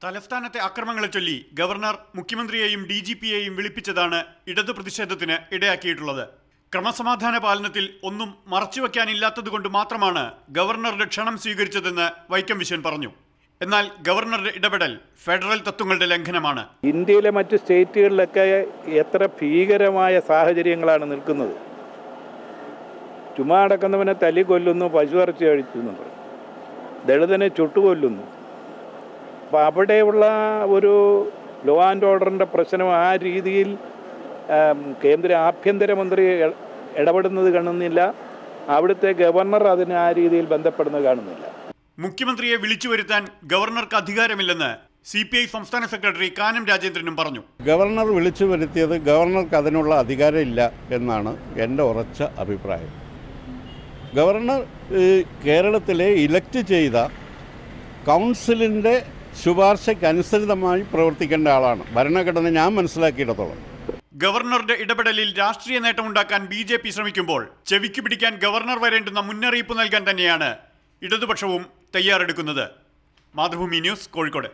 തലസ്ഥാനത്തെ അക്രമങ്ങളെ ചൊല്ലി ഗവർണർ മുഖ്യമന്ത്രിയെയും DGPയെയും വിളിപ്പിച്ചതാണ് ഇടതു പ്രതിഷേധത്തിന് ഇടയാക്കിയിട്ടുള്ളത്. ക്രമസമാധാന പാലനത്തിൽ ഒന്നും മറച്ചുവെക്കാനില്ലാത്തതുകൊണ്ട് മാത്രമാണ് ഗവർണറുടെ ക്ഷണം സ്വീകരിച്ചതെന്ന് വൈക്കം വിശ്വൻ പറഞ്ഞു. എന്നാൽ ഗവർണറുടെ ഇടപെടൽ ഫെഡറൽ തത്വങ്ങളുടെ ലംഘനമാണ്. ഇന്ത്യയിലെ മറ്റ് സ്റ്റേറ്റുകളിലൊക്കെ എത്ര ഭീകരമായ സാഹചര്യങ്ങളാണ് നിൽക്കുന്നത്. ചുമ്മാ അടക്കുന്നവനെ തല്ലിക്കൊല്ലുന്നു, പശുവിറച്ചി കഴിക്കുന്നു, ദളിതനെ ചുട്ടുകൊല്ലുന്നു. അപ്പോൾ അവിടെയുള്ള ഒരു ലോ ആൻഡ് ഓർഡറിൻ്റെ പ്രശ്നം ആ രീതിയിൽ കേന്ദ്ര ആഭ്യന്തരമന്ത്രി ഇടപെടുന്നത് കാണുന്നില്ല. അവിടുത്തെ ഗവർണർ അതിന് ആ രീതിയിൽ ബന്ധപ്പെടുന്നത് കാണുന്നില്ല. മുഖ്യമന്ത്രിയെ വിളിച്ചു വരുത്താൻ ഗവർണർക്ക് അധികാരമില്ലെന്ന് CPI സംസ്ഥാന സെക്രട്ടറി കാനം രാജേന്ദ്രനും പറഞ്ഞു. ഗവർണർ വിളിച്ചു വരുത്തിയത് ഗവർണർക്ക് അതിനുള്ള അധികാരമില്ല എന്നാണ് എൻ്റെ ഉറച്ച അഭിപ്രായം. ഗവർണർ കേരളത്തിലെ ഇലക്ട് ചെയ്ത കൗൺസിലിൻ്റെ ശുപാർശയ്ക്കനുസൃതമായി പ്രവർത്തിക്കേണ്ട ആളാണ്. ഭരണഘടന ഞാൻ മനസ്സിലാക്കിയിടത്തോളം ഗവർണറുടെ ഇടപെടലിൽ രാഷ്ട്രീയ നേട്ടമുണ്ടാക്കാൻ BJP ശ്രമിക്കുമ്പോൾ ചെവിക്ക് പിടിക്കാൻ ഗവർണർ വരേണ്ടുന്ന മുന്നറിയിപ്പ് നൽകാൻ തന്നെയാണ് ഇടതുപക്ഷവും തയ്യാറെടുക്കുന്നത്. മാതൃഭൂമി ന്യൂസ്, കോഴിക്കോട്.